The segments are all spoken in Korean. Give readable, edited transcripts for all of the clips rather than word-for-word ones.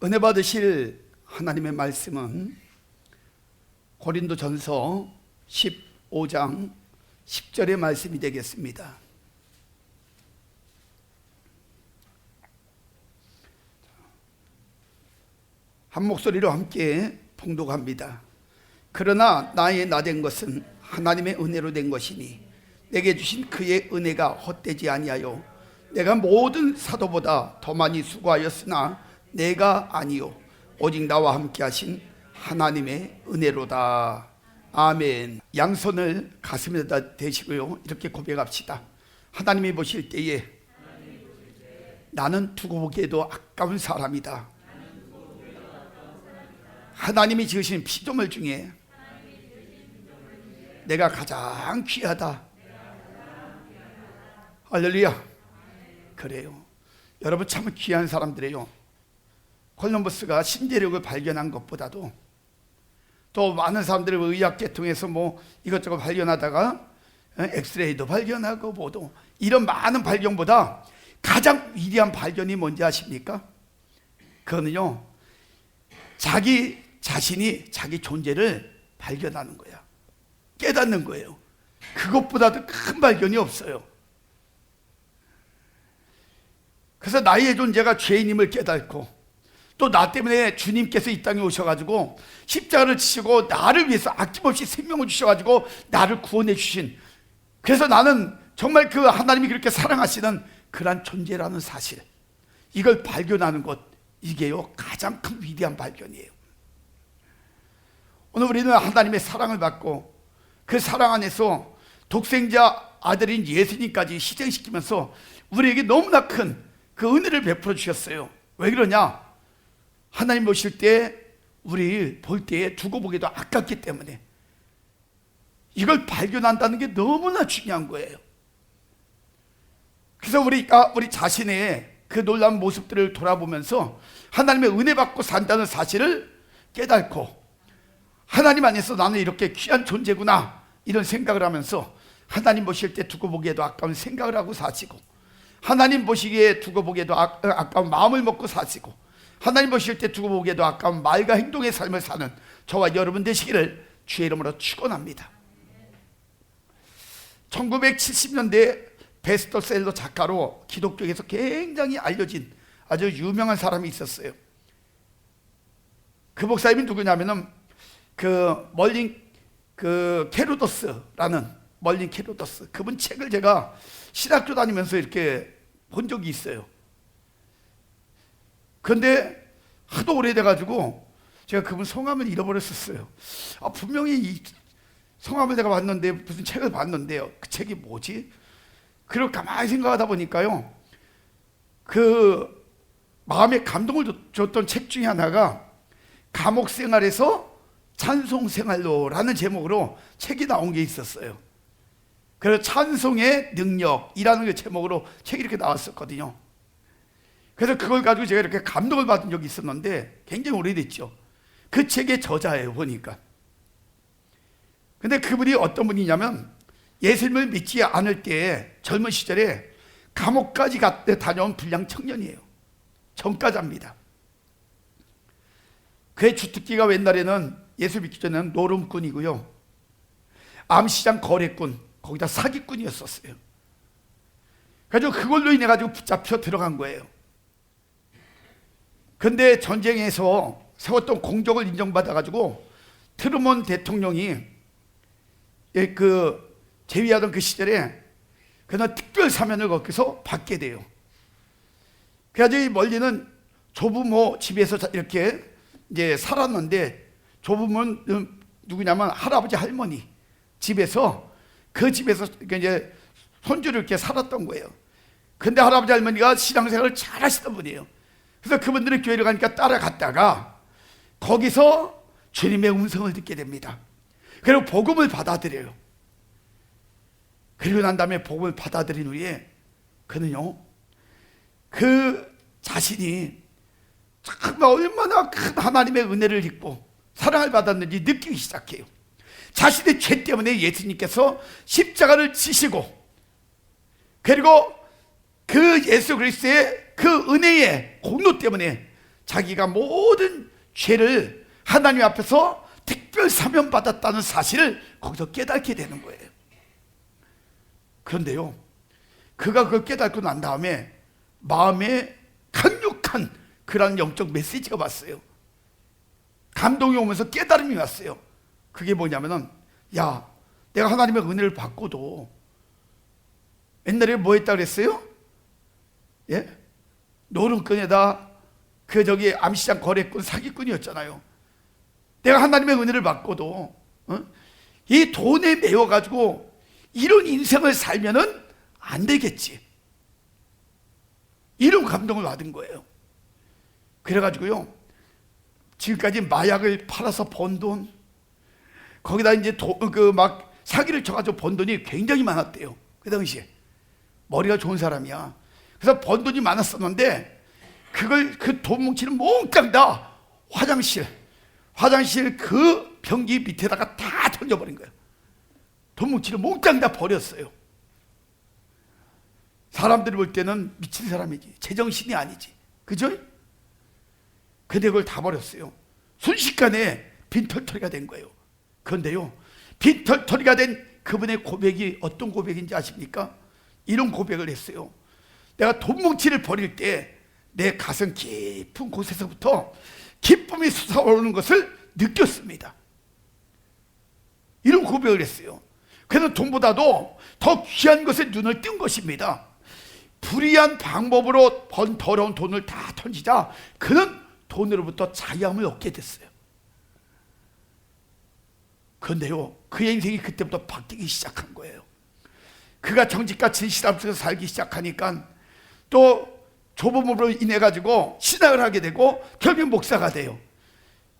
은혜 받으실 하나님의 말씀은 고린도전서 15장 10절의 말씀이 되겠습니다. 한 목소리로 함께 봉독합니다. 그러나 나의 나된 것은 하나님의 은혜로 된 것이니 내게 주신 그의 은혜가 헛되지 아니하여 내가 모든 사도보다 더 많이 수고하였으나 내가 아니요 오직 나와 함께 하신 하나님의 은혜로다. 아멘. 양손을 가슴에다 대시고요, 이렇게 고백합시다. 하나님이 보실 때에 나는 두고 보기에도 아까운 사람이다. 하나님이 지으신 피조물 중에 내가 가장 귀하다. 할렐루야. 그래요. 여러분 참 귀한 사람들이에요. 콜럼버스가 신재력을 발견한 것보다도 또 많은 사람들이 의학계 통해서 뭐 이것저것 발견하다가 엑스레이도 발견하고 뭐도 이런 많은 발견보다 가장 위대한 발견이 뭔지 아십니까? 그거는요, 자기 자신이 자기 존재를 발견하는 거야. 깨닫는 거예요. 그것보다도 큰 발견이 없어요. 그래서 나의 존재가 죄인임을 깨닫고 또 나 때문에 주님께서 이 땅에 오셔가지고 십자가를 지시고 나를 위해서 아낌없이 생명을 주셔가지고 나를 구원해 주신, 그래서 나는 정말 그 하나님이 그렇게 사랑하시는 그런 존재라는 사실, 이걸 발견하는 것, 이게요 가장 큰 위대한 발견이에요. 오늘 우리는 하나님의 사랑을 받고 그 사랑 안에서 독생자 아들인 예수님까지 희생시키면서 우리에게 너무나 큰 그 은혜를 베풀어 주셨어요. 왜 그러냐? 하나님 보실 때 우리 볼 때에 두고 보기도 아깝기 때문에 이걸 발견한다는 게 너무나 중요한 거예요. 그래서 우리가 우리 자신의 그 놀라운 모습들을 돌아보면서 하나님의 은혜 받고 산다는 사실을 깨닫고 하나님 안에서 나는 이렇게 귀한 존재구나 이런 생각을 하면서 하나님 보실 때 두고 보기에도 아까운 생각을 하고 사시고, 하나님 보시기에 두고 보기에도 아까운 마음을 먹고 사시고, 하나님 보실 때 두고 보기에도 아까운 말과 행동의 삶을 사는 저와 여러분 되시기를 주의 이름으로 축원합니다. 1970년대 베스트셀러 작가로 기독교에서 굉장히 알려진 아주 유명한 사람이 있었어요. 그 목사님이 누구냐면은 멀린 케로도스라는 멀린 케로도스, 그분 책을 제가 신학교 다니면서 이렇게 본 적이 있어요. 그런데 하도 오래돼가지고 제가 그분 성함을 잃어버렸었어요. 분명히 이 성함을 내가 봤는데, 무슨 책을 봤는데요, 그 책이 뭐지? 그리고 가만히 생각하다 보니까요, 그 마음에 감동을 줬던 책 중에 하나가 감옥 생활에서 찬송 생활로라는 제목으로 책이 나온 게 있었어요. 그래서 찬송의 능력이라는 그 제목으로 책이 이렇게 나왔었거든요. 그래서 그걸 가지고 제가 이렇게 감동을 받은 적이 있었는데 굉장히 오래됐죠. 그 책의 저자예요, 보니까. 근데 그분이 어떤 분이냐면 예수님을 믿지 않을 때 젊은 시절에 감옥까지 다녀온 불량 청년이에요. 전과자입니다. 그의 주특기가 옛날에는 예수 믿기 전에는 노름꾼이고요, 암시장 거래꾼, 거기다 사기꾼이었었어요. 그래서 그걸로 인해 가지고 붙잡혀 들어간 거예요. 근데 전쟁에서 세웠던 공적을 인정받아가지고 트루먼 대통령이 재위하던 그 시절에 그날 특별 사면을 거기서 받게 돼요. 그래가지고 이 멀리는 조부모 집에서 이렇게 이제 살았는데, 조부모는 누구냐면 할아버지 할머니 집에서, 그 집에서 이제 손주를 이렇게 살았던 거예요. 근데 할아버지 할머니가 신앙생활을 잘 하시던 분이에요. 그래서 그분들이 교회를 가니까 따라갔다가 거기서 주님의 음성을 듣게 됩니다. 그리고 복음을 받아들여요. 그리고 난 다음에 복음을 받아들인 후에 그는요, 그 자신이 정말 얼마나 큰 하나님의 은혜를 입고 사랑을 받았는지 느끼기 시작해요. 자신의 죄 때문에 예수님께서 십자가를 지시고, 그리고 그 예수 그리스도의 그 은혜의 공로 때문에 자기가 모든 죄를 하나님 앞에서 특별 사면 받았다는 사실을 거기서 깨닫게 되는 거예요. 그런데요, 그가 그걸 깨닫고 난 다음에 마음에 강력한 그런 영적 메시지가 왔어요. 감동이 오면서 깨달음이 왔어요. 그게 뭐냐면은, 야, 내가 하나님의 은혜를 받고도 옛날에 뭐 했다 그랬어요? 예? 노름꾼에다 암시장 거래꾼 사기꾼이었잖아요. 내가 하나님의 은혜를 받고도 이 돈에 매여가지고 이런 인생을 살면은 안 되겠지. 이런 감동을 받은 거예요. 그래가지고요, 지금까지 마약을 팔아서 번 돈, 거기다 이제 막 사기를 쳐가지고 번 돈이 굉장히 많았대요. 그 당시에. 머리가 좋은 사람이야. 그래서 번 돈이 많았었는데, 그 돈 뭉치는 몽땅 다 화장실 그 변기 밑에다가 다 던져버린 거예요. 돈 뭉치를 몽땅 다 버렸어요. 사람들이 볼 때는 미친 사람이지, 제정신이 아니지, 그죠? 근데 그걸 다 버렸어요. 순식간에 빈털터리가 된 거예요. 그런데요, 빈털터리가 된 그분의 고백이 어떤 고백인지 아십니까? 이런 고백을 했어요. 내가 돈 뭉치를 버릴 때 내 가슴 깊은 곳에서부터 기쁨이 솟아오르는 것을 느꼈습니다. 이런 고백을 했어요. 그래서 돈보다도 더 귀한 것에 눈을 뜬 것입니다. 불의한 방법으로 번 더러운 돈을 다 던지자 그는 돈으로부터 자유함을 얻게 됐어요. 그런데요, 그의 인생이 그때부터 바뀌기 시작한 거예요. 그가 정직과 진실 앞에서 살기 시작하니까 또 조범으로 인해 가지고 신학을 하게 되고 결국 목사가 돼요.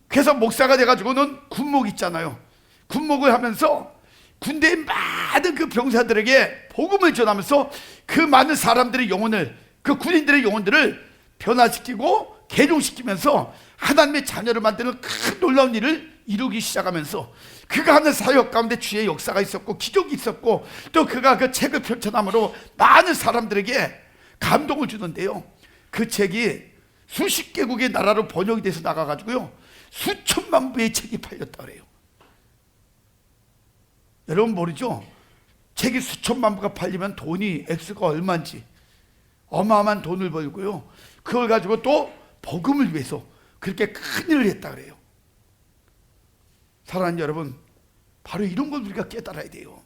그래서 목사가 돼 가지고는 군목 있잖아요. 군목을 하면서 군대의 많은 그 병사들에게 복음을 전하면서 그 많은 사람들의 영혼을, 그 군인들의 영혼들을 변화시키고 개종시키면서 하나님의 자녀를 만드는 큰 놀라운 일을 이루기 시작하면서, 그가 하는 사역 가운데 주의 역사가 있었고 기적이 있었고, 또 그가 그 책을 펼쳐남으로 많은 사람들에게 감동을 주는데요, 그 책이 수십 개국의 나라로 번역이 돼서 나가가지고요 수천만 부의 책이 팔렸다 그래요. 여러분 모르죠? 책이 수천만 부가 팔리면 돈이 액수가 얼마인지 어마어마한 돈을 벌고요, 그걸 가지고 또 복음을 위해서 그렇게 큰 일을 했다 그래요. 사랑하는 여러분, 바로 이런 걸 우리가 깨달아야 돼요.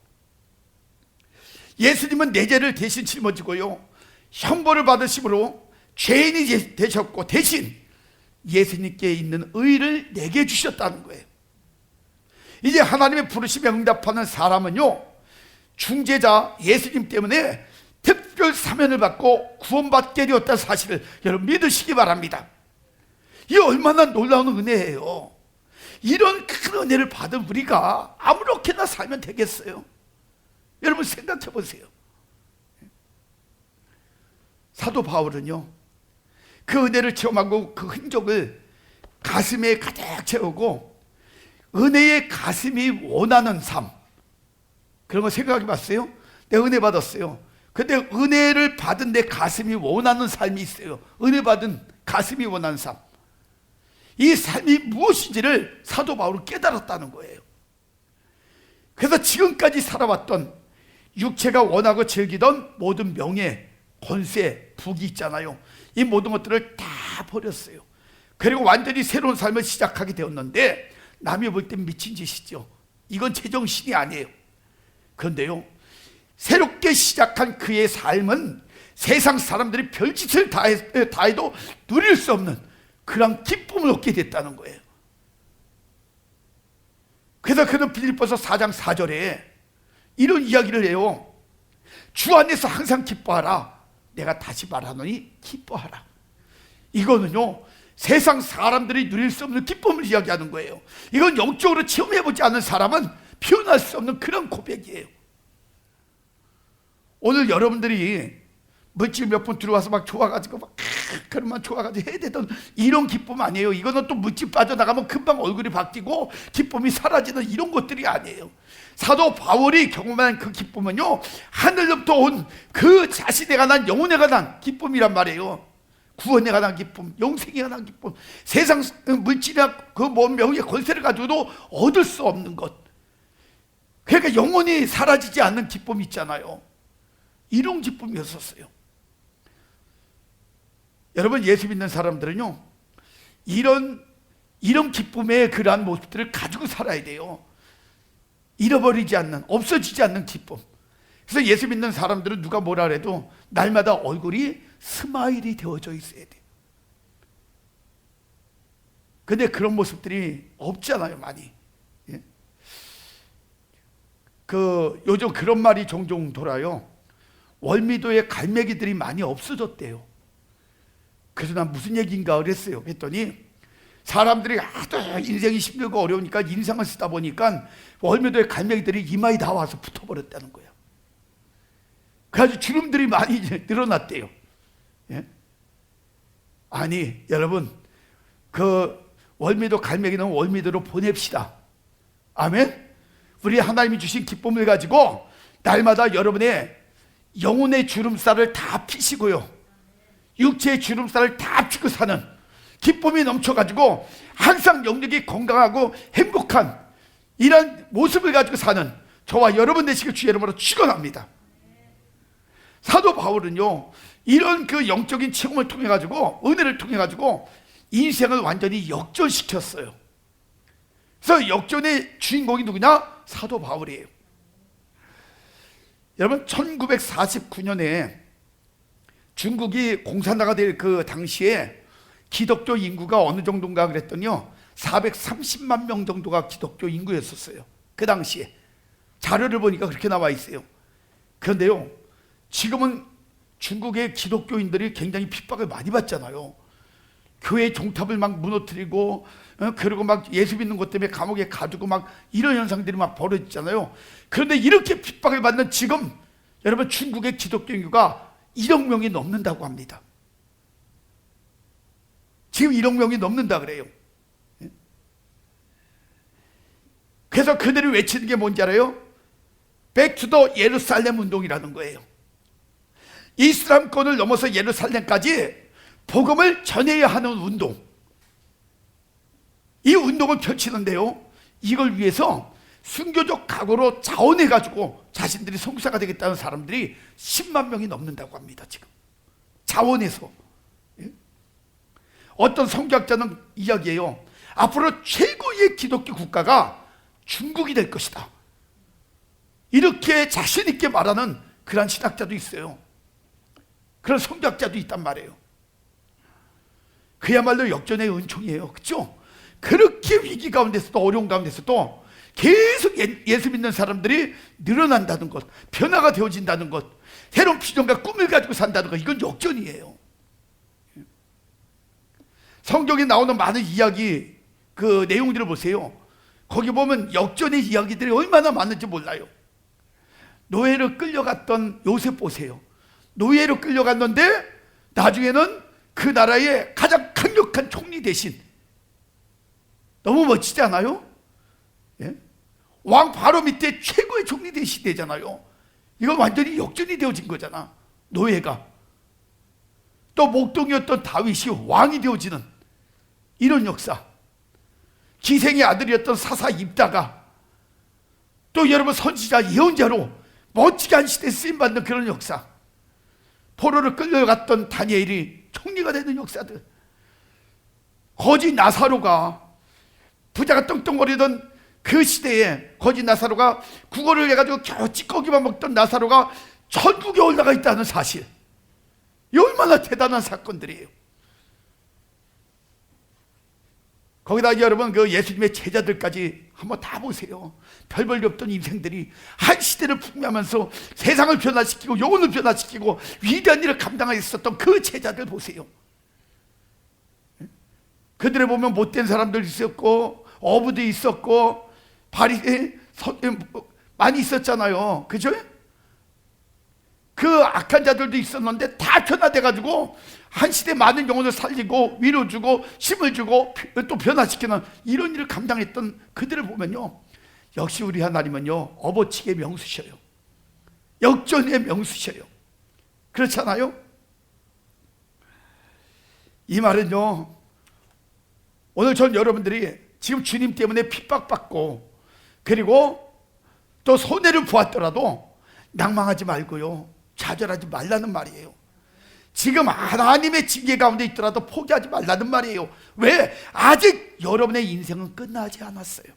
예수님은 내 죄를 대신 짊어지고요 형벌을 받으심으로 죄인이 되셨고, 대신 예수님께 있는 의를 내게 주셨다는 거예요. 이제 하나님의 부르심에 응답하는 사람은요, 중재자 예수님 때문에 특별 사면을 받고 구원받게 되었다는 사실을 여러분 믿으시기 바랍니다. 이게 얼마나 놀라운 은혜예요. 이런 큰 은혜를 받은 우리가 아무렇게나 살면 되겠어요? 여러분 생각해 보세요. 사도 바울은요, 그 은혜를 체험하고 그 흔적을 가슴에 가득 채우고 은혜의 가슴이 원하는 삶, 그런 거 생각해 봤어요? 내가 은혜 받았어요. 근데 은혜를 받은 내 가슴이 원하는 삶이 있어요. 은혜 받은 가슴이 원하는 삶, 이 삶이 무엇인지를 사도 바울은 깨달았다는 거예요. 그래서 지금까지 살아왔던 육체가 원하고 즐기던 모든 명예, 권세, 부귀 있잖아요, 이 모든 것들을 다 버렸어요. 그리고 완전히 새로운 삶을 시작하게 되었는데, 남이 볼 땐 미친 짓이죠. 이건 제정신이 아니에요. 그런데요, 새롭게 시작한 그의 삶은 세상 사람들이 별짓을 다 해도 누릴 수 없는 그런 기쁨을 얻게 됐다는 거예요. 그래서 그는 빌립보서 4장 4절에 이런 이야기를 해요. 주 안에서 항상 기뻐하라. 내가 다시 말하노니 기뻐하라. 이거는요, 세상 사람들이 누릴 수 없는 기쁨을 이야기하는 거예요. 이건 영적으로 체험해보지 않은 사람은 표현할 수 없는 그런 고백이에요. 오늘 여러분들이 물질 몇 분 들어와서 막 좋아가지고 막 그러면 좋아가지고 해야 되던 이런 기쁨 아니에요. 이거는 또 물질 빠져나가면 금방 얼굴이 바뀌고 기쁨이 사라지는 이런 것들이 아니에요. 사도 바울이 경험한 그 기쁨은요, 하늘로부터 온 그 자신에 관한, 영혼에 관한 기쁨이란 말이에요. 구원에 관한 기쁨, 영생에 관한 기쁨, 세상 물질이나 그 명예 권세를 가지고도 얻을 수 없는 것, 그러니까 영원히 사라지지 않는 기쁨 있잖아요. 이런 기쁨이었었어요. 여러분, 예수 믿는 사람들은요, 이런 기쁨의 그러한 모습들을 가지고 살아야 돼요. 잃어버리지 않는, 없어지지 않는 기쁨. 그래서 예수 믿는 사람들은 누가 뭐라 해도 날마다 얼굴이 스마일이 되어져 있어야 돼요. 근데 그런 모습들이 없잖아요, 많이. 예? 요즘 그런 말이 종종 돌아요. 월미도에 갈매기들이 많이 없어졌대요. 그래서 난 무슨 얘기인가 그랬어요. 그랬더니 사람들이 하도 인생이 힘들고 어려우니까 인상을 쓰다 보니까 월미도에 갈매기들이 이마에 다 와서 붙어버렸다는 거예요. 그래서 주름들이 많이 늘어났대요. 예? 아니 여러분, 그 월미도 갈매기는 월미도로 보냅시다. 아멘. 우리 하나님이 주신 기쁨을 가지고 날마다 여러분의 영혼의 주름살을 다 피시고요, 육체의 주름살을 다 피고 사는 기쁨이 넘쳐가지고 항상 영력이 건강하고 행복한 이런 모습을 가지고 사는 저와 여러분 되시길 주의 이름으로 축원합니다. 사도 바울은요, 이런 그 영적인 체험을 통해 가지고, 은혜를 통해 가지고 인생을 완전히 역전시켰어요. 그래서 역전의 주인공이 누구냐? 사도 바울이에요. 여러분, 1949년에 중국이 공산화가 될 그 당시에 기독교 인구가 어느 정도인가 그랬더니요, 430만 명 정도가 기독교 인구였었어요. 그 당시에 자료를 보니까 그렇게 나와 있어요. 그런데요, 지금은 중국의 기독교인들이 굉장히 핍박을 많이 받잖아요. 교회 종탑을 막 무너뜨리고, 그리고 막 예수 믿는 것 때문에 감옥에 가두고 막 이런 현상들이 막 벌어지잖아요. 그런데 이렇게 핍박을 받는 지금 여러분, 중국의 기독교 인구가 1억 명이 넘는다고 합니다. 지금 1억 명이 넘는다 그래요. 그래서 그들이 외치는 게 뭔지 알아요? 백투더 예루살렘 운동이라는 거예요. 이슬람권을 넘어서 예루살렘까지 복음을 전해야 하는 운동. 이 운동을 펼치는데요, 이걸 위해서 순교적 각오로 자원해가지고 자신들이 선교사가 되겠다는 사람들이 10만 명이 넘는다고 합니다. 지금 자원해서. 어떤 성경학자는 이야기해요. 앞으로 최고의 기독교 국가가 중국이 될 것이다. 이렇게 자신 있게 말하는 그런 신학자도 있어요. 그런 성경학자도 있단 말이에요. 그야말로 역전의 은총이에요. 그렇죠? 그렇게 위기 가운데서도, 어려운 가운데서도 계속 예수 믿는 사람들이 늘어난다는 것, 변화가 되어진다는 것, 새로운 비전과 꿈을 가지고 산다는 것, 이건 역전이에요. 성경에 나오는 많은 이야기, 그 내용들을 보세요. 거기 보면 역전의 이야기들이 얼마나 많은지 몰라요. 노예로 끌려갔던 요셉 보세요. 노예로 끌려갔는데 나중에는 그 나라의 가장 강력한 총리 대신, 너무 멋지지 않아요? 예? 왕 바로 밑에 최고의 총리 대신 되잖아요. 이건 완전히 역전이 되어진 거잖아, 노예가. 또 목동이었던 다윗이 왕이 되어지는 이런 역사. 기생의 아들이었던 사사 입다가 또 여러분 선지자 예언자로 멋지게 한 시대에 쓰임받는 그런 역사. 포로를 끌려갔던 다니엘이 총리가 되는 역사들. 거지 나사로가, 부자가 떵떵거리던 그 시대에 거지 나사로가 구걸을 해가지고 겨우 찌꺼기만 먹던 나사로가 천국에 올라가 있다는 사실. 이 얼마나 대단한 사건들이에요. 거기다 여러분, 그 예수님의 제자들까지 한번 다 보세요. 별 볼일 없던 인생들이 한 시대를 풍미하면서 세상을 변화시키고 영혼을 변화시키고 위대한 일을 감당하고 있었던 그 제자들 보세요. 그들을 보면 못된 사람들 있었고, 어부도 있었고, 많이 있었잖아요. 그죠? 그 악한 자들도 있었는데 다 변화돼가지고 한 시대 많은 영혼을 살리고 위로 주고 힘을 주고 또 변화시키는 이런 일을 감당했던 그들을 보면요, 역시 우리 하나님은요, 업어치기의 명수셔요. 역전의 명수셔요. 그렇잖아요? 이 말은요, 오늘 전 여러분들이 지금 주님 때문에 핍박받고 그리고 또 손해를 보았더라도 낭망하지 말고요, 좌절하지 말라는 말이에요. 지금 하나님의 징계 가운데 있더라도 포기하지 말라는 말이에요. 왜? 아직 여러분의 인생은 끝나지 않았어요.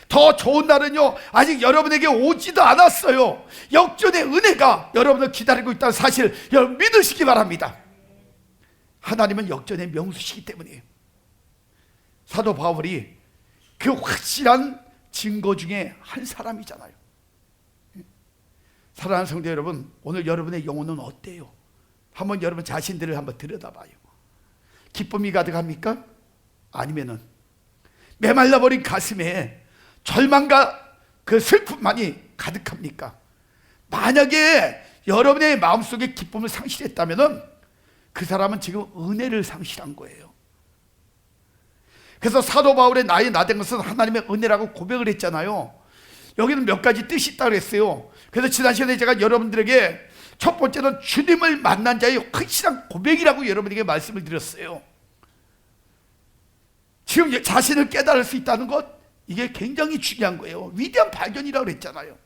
더 좋은 날은요, 아직 여러분에게 오지도 않았어요. 역전의 은혜가 여러분을 기다리고 있다는 사실 여러분 믿으시기 바랍니다. 하나님은 역전의 명수시기 때문이에요. 사도 바울이 그 확실한 증거 중에 한 사람이잖아요. 사랑하는 성도 여러분, 오늘 여러분의 영혼은 어때요? 한번 여러분 자신들을 한번 들여다봐요. 기쁨이 가득합니까? 아니면은 메말라버린 가슴에 절망과 그 슬픔만이 가득합니까? 만약에 여러분의 마음속에 기쁨을 상실했다면은 그 사람은 지금 은혜를 상실한 거예요. 그래서 사도 바울의 나의 나된 것은 하나님의 은혜라고 고백을 했잖아요. 여기는 몇 가지 뜻이 있다고 했어요. 그래서 지난 시간에 제가 여러분들에게 첫 번째는 주님을 만난 자의 확실한 고백이라고 여러분에게 말씀을 드렸어요. 지금 자신을 깨달을 수 있다는 것, 이게 굉장히 중요한 거예요. 위대한 발견이라고 그랬잖아요.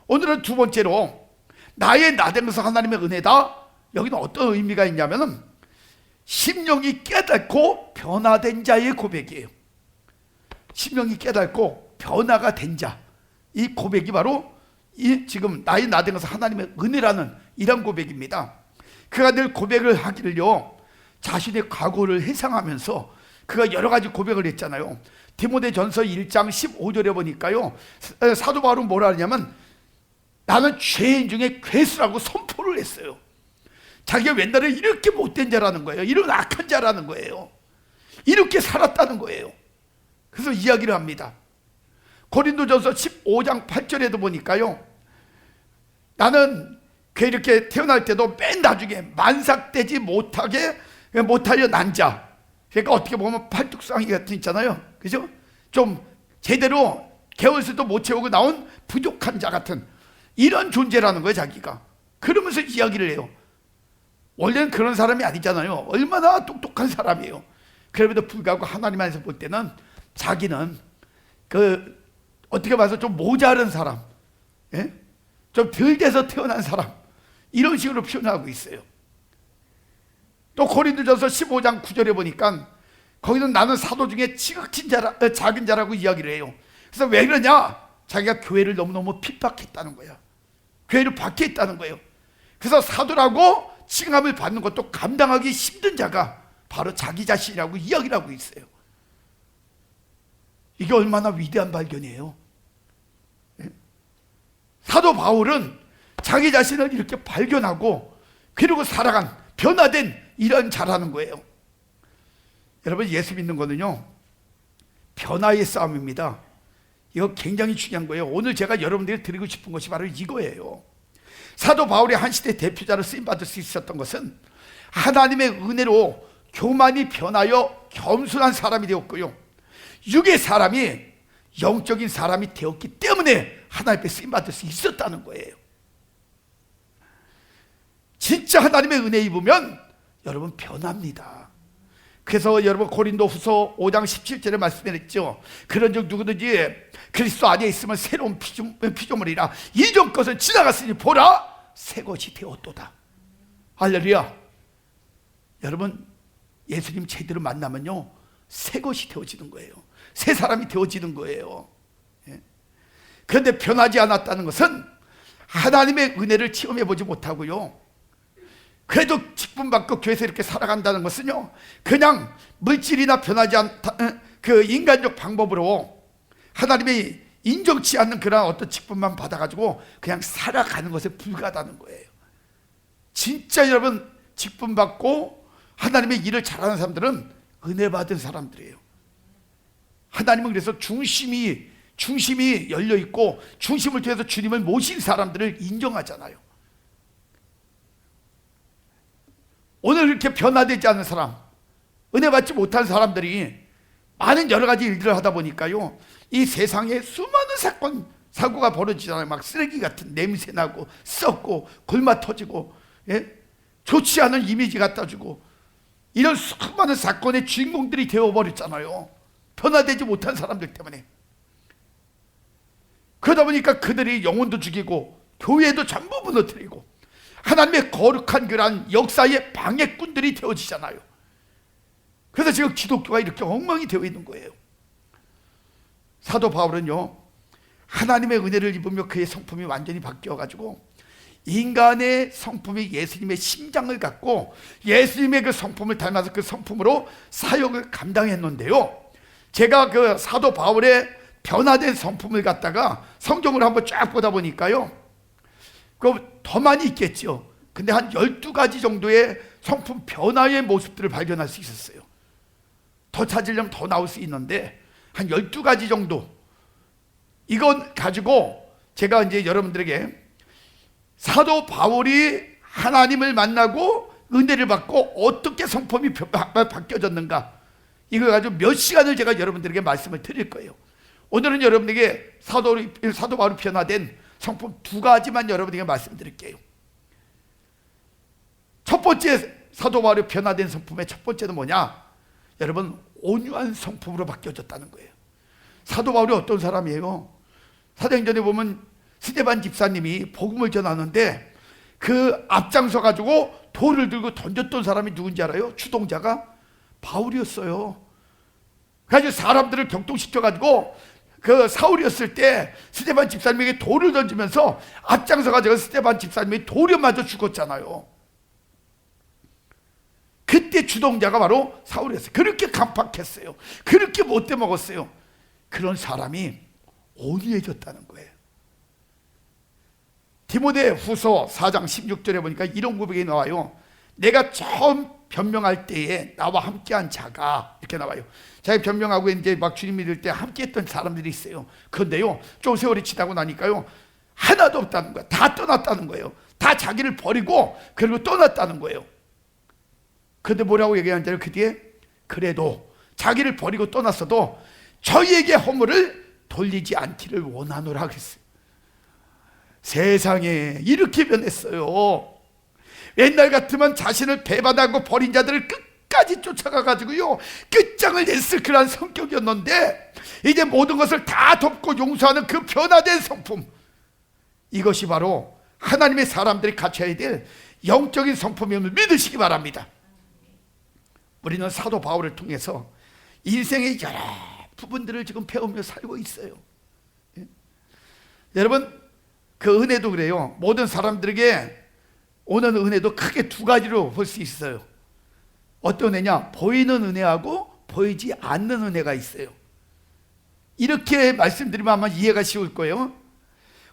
오늘은 두 번째로 나의 나된 것은 하나님의 은혜다. 여기는 어떤 의미가 있냐면은 심령이 깨닫고 변화된 자의 고백이에요. 심령이 깨닫고 변화가 된 자, 이 고백이 바로 이 지금 나의 나된 것은 하나님의 은혜라는 이런 고백입니다. 그가 늘 고백을 하기를요, 자신의 과거를 회상하면서 그가 여러 가지 고백을 했잖아요. 디모데전서 1장 15절에 보니까요, 사도 바울은 뭐라 하냐면 나는 죄인 중에 괴수라고 선포를 했어요. 자기가 옛날에 이렇게 못된 자라는 거예요. 이런 악한 자라는 거예요. 이렇게 살았다는 거예요. 그래서 이야기를 합니다. 고린도전서 15장 8절에도 보니까요, 나는 이렇게 태어날 때도 맨 나중에 만삭되지 못하려 난 자. 그러니까 어떻게 보면 팔뚝상이 같은 있잖아요. 그죠? 좀 제대로 개월수도 못 채우고 나온 부족한 자 같은 이런 존재라는 거예요, 자기가. 그러면서 이야기를 해요. 원래는 그런 사람이 아니잖아요. 얼마나 똑똑한 사람이에요. 그럼에도 불구하고 하나님 안에서 볼 때는 자기는 어떻게 봐서 좀 모자른 사람, 예? 좀 덜 돼서 태어난 사람, 이런 식으로 표현하고 있어요. 또 고린도전서 15장 9절에 보니까 거기는 나는 사도 중에 지극히 작은 자라고 이야기를 해요. 그래서 왜 그러냐? 자기가 교회를 너무너무 핍박했다는 거야. 교회를 박해했다는 거예요. 그래서 사도라고 칭함을 받는 것도 감당하기 힘든 자가 바로 자기 자신이라고 이야기를 하고 있어요. 이게 얼마나 위대한 발견이에요. 사도 바울은 자기 자신을 이렇게 발견하고 그리고 살아간 변화된 이런 자라는 거예요. 여러분, 예수 믿는 거는요, 변화의 싸움입니다. 이거 굉장히 중요한 거예요. 오늘 제가 여러분들에게 드리고 싶은 것이 바로 이거예요. 사도 바울이 한 시대 대표자로 쓰임받을 수 있었던 것은 하나님의 은혜로 교만이 변하여 겸손한 사람이 되었고요, 육의 사람이 영적인 사람이 되었기 때문에 하나님 앞에 쓰임받을 수 있었다는 거예요. 진짜 하나님의 은혜 입으면 여러분 변합니다. 그래서 여러분 고린도후서 5장 17절에 말씀했죠. 그런즉 누구든지 그리스도 안에 있으면 새로운 피조물이라 이전 것은 지나갔으니 보라 새 것이 되었도다. 할렐루야. 여러분, 예수님 제대로 만나면요, 새 것이 되어지는 거예요. 새 사람이 되어지는 거예요. 그런데 변하지 않았다는 것은 하나님의 은혜를 체험해 보지 못하고요, 그래도 직분받고 교회에서 이렇게 살아간다는 것은요, 그냥 물질이나 변하지 않다 그 인간적 방법으로 하나님이 인정치 않는 그런 어떤 직분만 받아가지고 그냥 살아가는 것에 불과하다는 거예요. 진짜 여러분, 직분받고 하나님의 일을 잘하는 사람들은 은혜 받은 사람들이에요. 하나님은 그래서 중심이 열려 있고 중심을 통해서 주님을 모신 사람들을 인정하잖아요. 오늘 이렇게 변화되지 않은 사람, 은혜 받지 못한 사람들이 많은 여러 가지 일들을 하다 보니까요, 이 세상에 수많은 사고가 벌어지잖아요. 막 쓰레기 같은 냄새 나고 썩고 골마 터지고, 예? 좋지 않은 이미지 갖다 주고, 이런 수많은 사건의 주인공들이 되어버렸잖아요. 변화되지 못한 사람들 때문에. 그러다 보니까 그들이 영혼도 죽이고 교회도 전부 무너뜨리고 하나님의 거룩한 그러한 역사의 방해꾼들이 되어지잖아요. 그래서 지금 기독교가 이렇게 엉망이 되어 있는 거예요. 사도 바울은요, 하나님의 은혜를 입으며 그의 성품이 완전히 바뀌어가지고 인간의 성품이 예수님의 심장을 갖고 예수님의 그 성품을 닮아서 그 성품으로 사역을 감당했는데요, 제가 그 사도 바울의 변화된 성품을 갖다가 성경을 한번 쫙 보다 보니까요, 그 더 많이 있겠죠. 근데 한 12가지 정도의 성품 변화의 모습들을 발견할 수 있었어요. 더 찾으려면 더 나올 수 있는데 한 12가지 정도, 이건 가지고 제가 이제 여러분들에게 사도 바울이 하나님을 만나고 은혜를 받고 어떻게 성품이 바뀌어졌는가, 이걸 가지고 몇 시간을 제가 여러분들에게 말씀을 드릴 거예요. 오늘은 여러분에게 사도 바울이 변화된 성품 2가지만 여러분에게 말씀드릴게요. 첫 번째 사도 바울이 변화된 성품의 첫 번째는 뭐냐? 여러분, 온유한 성품으로 바뀌어졌다는 거예요. 사도 바울이 어떤 사람이에요? 사도행전에 보면 스데반 집사님이 복음을 전하는데 그 앞장서 가지고 돌을 들고 던졌던 사람이 누군지 알아요? 주동자가 바울이었어요. 그래서 사람들을 격동시켜 가지고 그 사울이었을 때 스데반 집사님에게 돌을 던지면서 앞장서 가지고 스데반 집사님이 돌에 맞아 죽었잖아요. 그때 주동자가 바로 사울이었어요. 그렇게 간팍했어요. 그렇게 못돼 먹었어요. 그런 사람이 온유해졌다는 거예요. 디모데 후서 4장 16절에 보니까 이런 고백이 나와요. 내가 처음 변명할 때에 나와 함께한 자가, 이렇게 나와요. 자기 변명하고 이제 막 주님 믿을 때 함께했던 사람들이 있어요. 그런데요, 좀 세월이 지나고 나니까요, 하나도 없다는 거야. 다 떠났다는 거예요. 다 자기를 버리고 그리고 떠났다는 거예요. 그런데 뭐라고 얘기하는지 그 뒤에, 그래도 자기를 버리고 떠났어도 저희에게 허물을 돌리지 않기를 원하노라 그랬어요. 세상에 이렇게 변했어요. 옛날 같으면 자신을 배반하고 버린 자들을 끝까지 쫓아가가지고요, 끝장을 냈을 그런 성격이었는데 이제 모든 것을 다 덮고 용서하는 그 변화된 성품, 이것이 바로 하나님의 사람들이 갖춰야 될 영적인 성품임을 믿으시기 바랍니다. 우리는 사도 바울을 통해서 인생의 여러 부분들을 지금 배우며 살고 있어요. 여러분, 그 은혜도 그래요. 모든 사람들에게 오는 은혜도 크게 2가지로 볼 수 있어요. 어떤 은혜냐? 보이는 은혜하고 보이지 않는 은혜가 있어요. 이렇게 말씀드리면 아마 이해가 쉬울 거예요.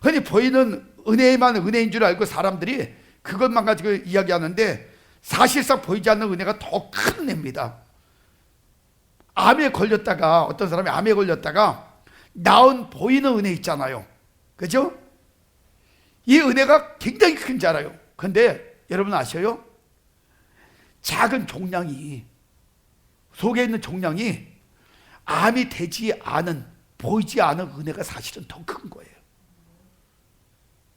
흔히 보이는 은혜만 은혜인 줄 알고 사람들이 그것만 가지고 이야기하는데 사실상 보이지 않는 은혜가 더 큰 은혜입니다. 암에 걸렸다가, 어떤 사람이 암에 걸렸다가 나은 보이는 은혜 있잖아요. 그죠? 이 은혜가 굉장히 큰 줄 알아요. 근데 여러분 아셔요? 작은 종양이, 속에 있는 종양이 암이 되지 않은, 보이지 않은 은혜가 사실은 더 큰 거예요.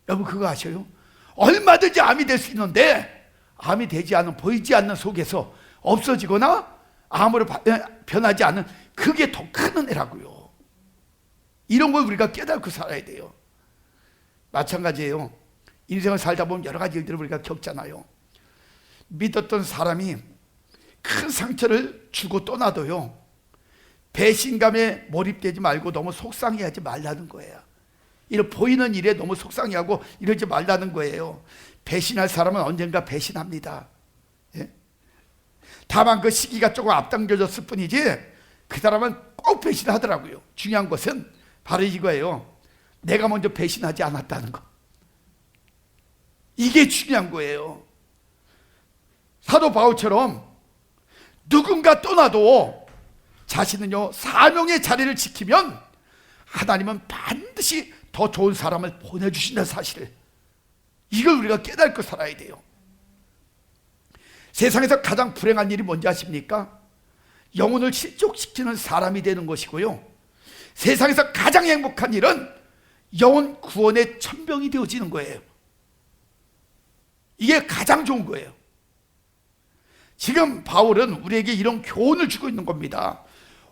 여러분 그거 아셔요? 얼마든지 암이 될 수 있는데 암이 되지 않은, 보이지 않는 속에서 없어지거나 암으로 변하지 않은, 그게 더 큰 은혜라고요. 이런 걸 우리가 깨닫고 살아야 돼요. 마찬가지예요. 인생을 살다 보면 여러 가지 일들을 우리가 겪잖아요. 믿었던 사람이 큰 상처를 주고 떠나도요, 배신감에 몰입되지 말고 너무 속상해하지 말라는 거예요. 이런 보이는 일에 너무 속상해하고 이러지 말라는 거예요. 배신할 사람은 언젠가 배신합니다. 예? 다만 그 시기가 조금 앞당겨졌을 뿐이지 그 사람은 꼭 배신하더라고요. 중요한 것은 바로 이거예요. 내가 먼저 배신하지 않았다는 것. 이게 중요한 거예요. 사도 바울처럼 누군가 떠나도 자신은요, 사명의 자리를 지키면 하나님은 반드시 더 좋은 사람을 보내주신다는 사실을, 이걸 우리가 깨닫고 살아야 돼요. 세상에서 가장 불행한 일이 뭔지 아십니까? 영혼을 실족시키는 사람이 되는 것이고요, 세상에서 가장 행복한 일은 영혼 구원의 천병이 되어지는 거예요. 이게 가장 좋은 거예요. 지금 바울은 우리에게 이런 교훈을 주고 있는 겁니다.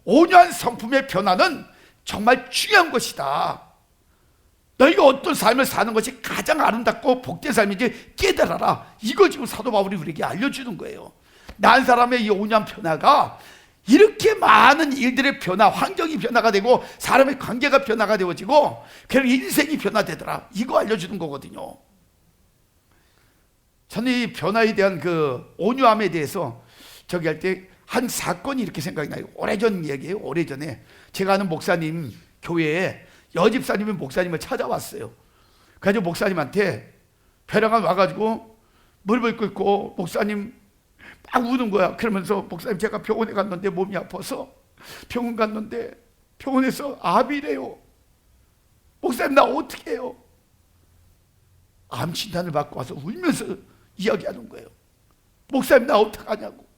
온유한 성품의 변화는 정말 중요한 것이다. 너희가 어떤 삶을 사는 것이 가장 아름답고 복된 삶인지 깨달아라. 이걸 지금 사도 바울이 우리에게 알려주는 거예요. 난 사람의 이 온유한 변화가 이렇게 많은 일들의 변화, 환경이 변화가 되고 사람의 관계가 변화가 되어지고 그리고 인생이 변화되더라. 이거 알려주는 거거든요. 저는 이 변화에 대한 그 온유함에 대해서 저기 할 때 한 사건이 이렇게 생각이 나요. 오래전 얘기예요. 오래전에 제가 아는 목사님 교회에 여집사님이 목사님을 찾아왔어요. 그래서 목사님한테 벼랑간 와가지고 무릎을 꿇고 목사님 막 우는 거야. 그러면서 목사님 제가 병원에 갔는데 몸이 아파서 병원 갔는데 병원에서 암이래요. 목사님 나 어떻게 해요? 암 진단을 받고 와서 울면서 이야기하는 거예요. 목사님 나 어떡하냐고.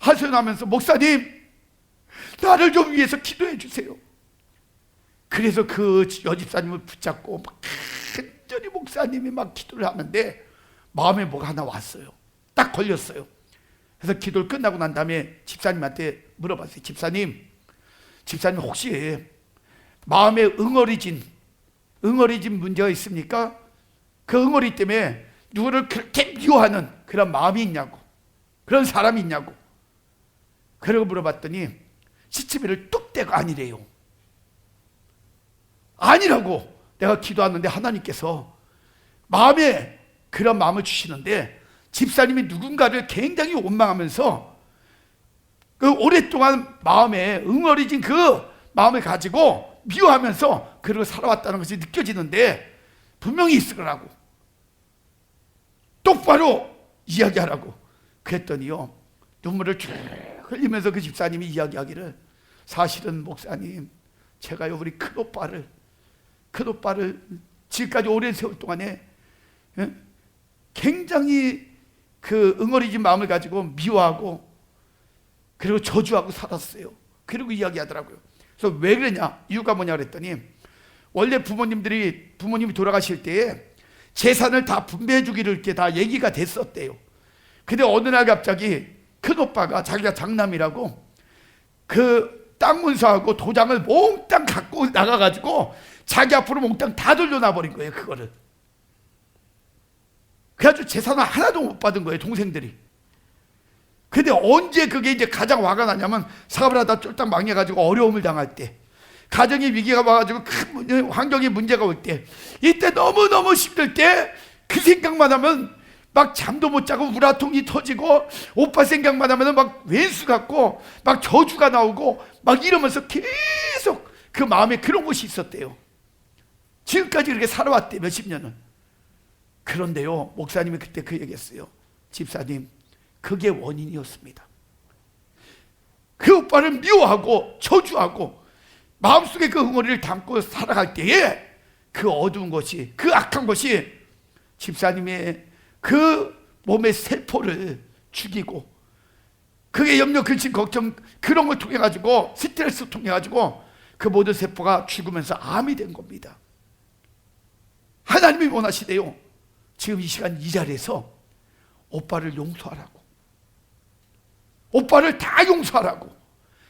하소연하면서 목사님 나를 좀 위해서 기도해 주세요. 그래서 그 여집사님을 붙잡고 막 간절히 목사님이 막 기도를 하는데 마음에 뭐가 하나 왔어요. 딱 걸렸어요. 그래서 기도를 끝나고 난 다음에 집사님한테 물어봤어요. 집사님 혹시 마음에 응어리진 문제가 있습니까? 그 응어리 때문에 누구를 그렇게 미워하는 그런 마음이 있냐고, 그런 사람이 있냐고. 그러고 물어봤더니 시치미를 뚝 떼고 아니래요. 아니라고. 내가 기도하는데 하나님께서 마음에 그런 마음을 주시는데 집사님이 누군가를 굉장히 원망하면서 그 오랫동안 마음에 응어리진 그 마음을 가지고 미워하면서 그러고 살아왔다는 것이 느껴지는데 분명히 있을 거라고. 똑바로 이야기하라고. 그랬더니요, 눈물을 쭉 흘리면서 그 집사님이 이야기하기를, 사실은 목사님 제가요 우리 큰오빠를 지금까지 오랜 세월 동안에 굉장히 그 응어리진 마음을 가지고 미워하고 그리고 저주하고 살았어요. 그리고 이야기하더라고요. 그래서 왜 그러냐, 이유가 뭐냐 그랬더니 원래 부모님이 돌아가실 때에 재산을 다 분배해 주기를 이렇게 다 얘기가 됐었대요. 근데 어느 날 갑자기 큰오빠가 자기가 장남이라고 그 땅 문서하고 도장을 몽땅 갖고 나가가지고 자기 앞으로 몽땅 다 돌려놔버린 거예요. 그거를. 그래가지고 재산을 하나도 못 받은 거예요, 동생들이. 근데 언제 그게 이제 가장 화가 나냐면 사업을 하다 쫄딱 망해가지고 어려움을 당할 때, 가정의 위기가 와가지고 큰 환경에 문제가 올 때, 이때 너무너무 힘들 때 그 생각만 하면 막 잠도 못 자고 우라통이 터지고 오빠 생각만 하면 막 왼수 같고 막 저주가 나오고 막 이러면서 계속 그 마음에 그런 것이 있었대요. 지금까지 그렇게 살아왔대, 몇십 년은. 그런데요, 목사님이 그때 그 얘기했어요. 집사님, 그게 원인이었습니다. 그 오빠를 미워하고 저주하고 마음속에 그 응어리를 담고 살아갈 때에 그 어두운 것이, 그 악한 것이 집사님의 그 몸의 세포를 죽이고, 그게 염려, 근심, 걱정, 그런 걸 통해 가지고, 스트레스 통해 가지고 그 모든 세포가 죽으면서 암이 된 겁니다. 하나님이 원하시대요. 지금 이 시간 이 자리에서 오빠를 용서하라고, 오빠를 다 용서하라고,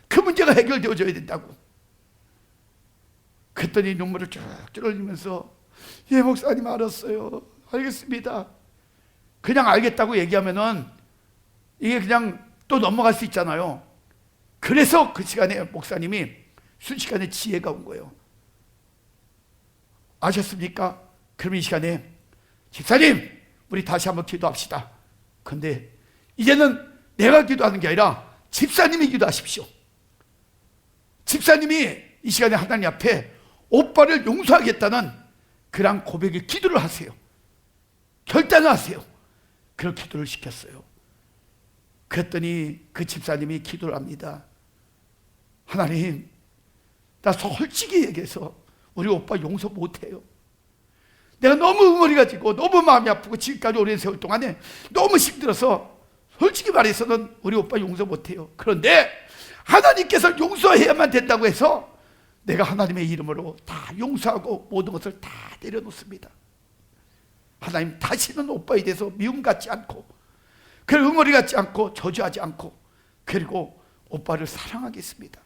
그 문제가 해결되어져야 된다고. 그랬더니 눈물을 쭉 흘리면서, 예 목사님 알았어요, 알겠습니다. 그냥 알겠다고 얘기하면은 이게 그냥 또 넘어갈 수 있잖아요. 그래서 그 시간에 목사님이 순식간에 지혜가 온 거예요. 아셨습니까? 그럼 이 시간에 집사님, 우리 다시 한번 기도합시다. 근데 이제는 내가 기도하는 게 아니라 집사님이 기도하십시오. 집사님이 이 시간에 하나님 앞에 오빠를 용서하겠다는 그런 고백의 기도를 하세요. 결단을 하세요. 그런 기도를 시켰어요. 그랬더니 그 집사님이 기도를 합니다. 하나님, 나 솔직히 얘기해서 우리 오빠 용서 못해요. 내가 너무 응어리가 지고 너무 마음이 아프고 지금까지 오랜 세월 동안에 너무 힘들어서 솔직히 말해서는 우리 오빠 용서 못해요. 그런데 하나님께서 용서해야만 된다고 해서 내가 하나님의 이름으로 다 용서하고 모든 것을 다 내려놓습니다. 하나님, 다시는 오빠에 대해서 미움 갖지 않고 그를 응어리 같지 않고 저주하지 않고, 그리고 오빠를 사랑하겠습니다.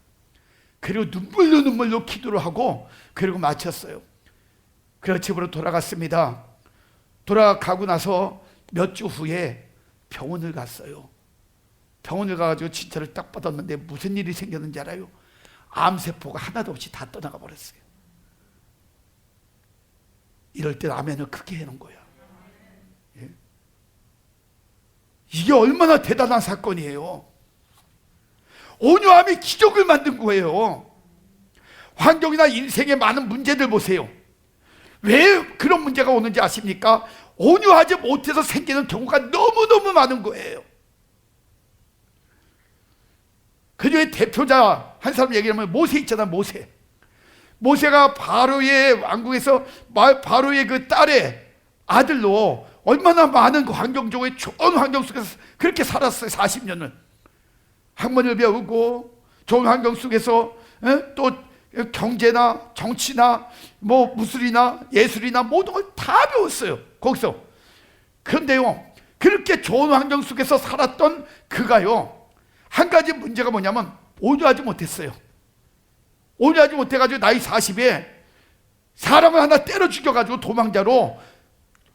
그리고 눈물로 기도를 하고, 그리고 마쳤어요. 그래서 집으로 돌아갔습니다. 돌아가고 나서 몇 주 후에 병원을 갔어요. 병원을 가가지고 진찰을 딱 받았는데 무슨 일이 생겼는지 알아요? 암세포가 하나도 없이 다 떠나가 버렸어요. 이럴 때 아멘을 크게 해놓은 거야. 예? 이게 얼마나 대단한 사건이에요. 온유함이 기적을 만든 거예요. 환경이나 인생의 많은 문제들 보세요. 왜 그런 문제가 오는지 아십니까? 온유하지 못해서 생기는 경우가 너무너무 많은 거예요. 그 중에 대표자 한 사람 얘기하면 모세 있잖아. 모세가 바로의 왕궁에서 바로의 그 딸의 아들로 얼마나 많은 그 환경적으로 좋은 환경 속에서 그렇게 살았어요. 40년을 학문을 배우고 좋은 환경 속에서 또 경제나 정치나 뭐 무술이나 예술이나 모든 걸 다 배웠어요. 거기서. 그런데요, 그렇게 좋은 환경 속에서 살았던 그가요, 한 가지 문제가 뭐냐면 온유하지 못했어요. 온유하지 못해가지고 나이 40에 사람을 하나 때려 죽여가지고 도망자로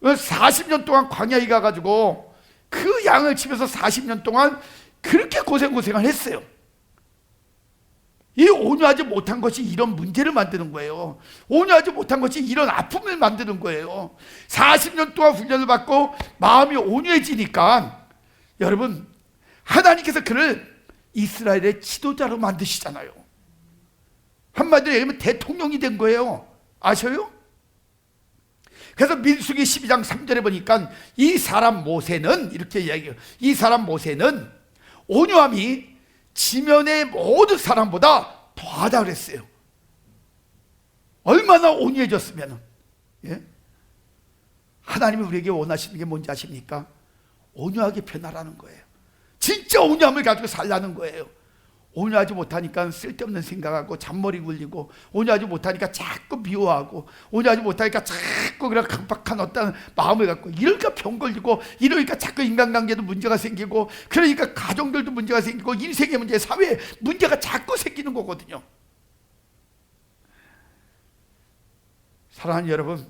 40년 동안 광야에 가가지고 그 양을 치면서 40년 동안 그렇게 고생을 했어요. 이 온유하지 못한 것이 이런 문제를 만드는 거예요. 온유하지 못한 것이 이런 아픔을 만드는 거예요. 40년 동안 훈련을 받고 마음이 온유해지니까, 여러분, 하나님께서 그를 이스라엘의 지도자로 만드시잖아요. 한마디로 얘기하면 대통령이 된 거예요. 아셔요? 그래서 민수기 12장 3절에 보니까 이 사람 모세는 이렇게 이야기해요. 이 사람 모세는 온유함이 지면의 모든 사람보다 더하다 그랬어요. 얼마나 온유해졌으면. 예? 하나님이 우리에게 원하시는 게 뭔지 아십니까? 온유하게 변하라는 거예요. 진짜 온유함을 가지고 살라는 거예요. 온유하지 못하니까 쓸데없는 생각하고 잔머리 굴리고, 온유하지 못하니까 자꾸 미워하고, 온유하지 못하니까 자꾸 그런 강박한 어떤 마음을 갖고, 이러니까 병 걸리고, 이러니까 자꾸 인간관계도 문제가 생기고, 그러니까 가정들도 문제가 생기고, 인생의 문제, 사회에 문제가 자꾸 생기는 거거든요. 사랑하는 여러분,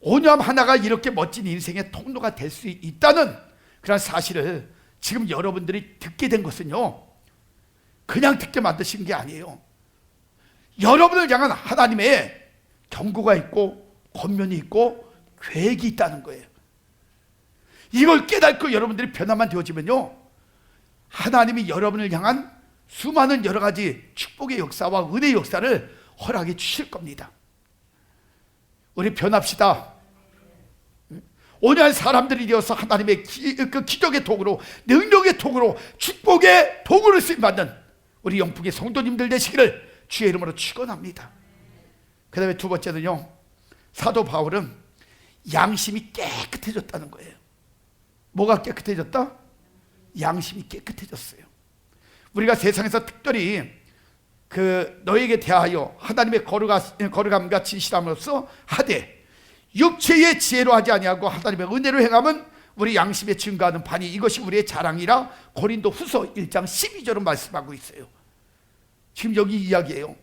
온유함 하나가 이렇게 멋진 인생의 통로가 될 수 있다는 그런 사실을 지금 여러분들이 듣게 된 것은요, 그냥 듣게 만드신 게 아니에요. 여러분을 향한 하나님의 경고가 있고 권면이 있고 계획이 있다는 거예요. 이걸 깨닫고 여러분들이 변화만 되어지면요, 하나님이 여러분을 향한 수많은 여러 가지 축복의 역사와 은혜의 역사를 허락해 주실 겁니다. 우리 변합시다. 온유한 사람들이 되어서 하나님의 그 기적의 도구로, 능력의 도구로, 축복의 도구를 쓰임받는 우리 영풍의 성도님들 되시기를 주의 이름으로 축원합니다. 그 다음에 두 번째는요, 사도 바울은 양심이 깨끗해졌다는 거예요. 뭐가 깨끗해졌다? 양심이 깨끗해졌어요. 우리가 세상에서 특별히 그 너에게 대하여 하나님의 거룩함과 진실함으로써 하되 육체의 지혜로 하지 아니하고 하나님의 은혜로 행함은 우리 양심에 증거하는 바니 이것이 우리의 자랑이라 고린도 후서 1장 12절은 말씀하고 있어요. 지금 여기 이야기예요.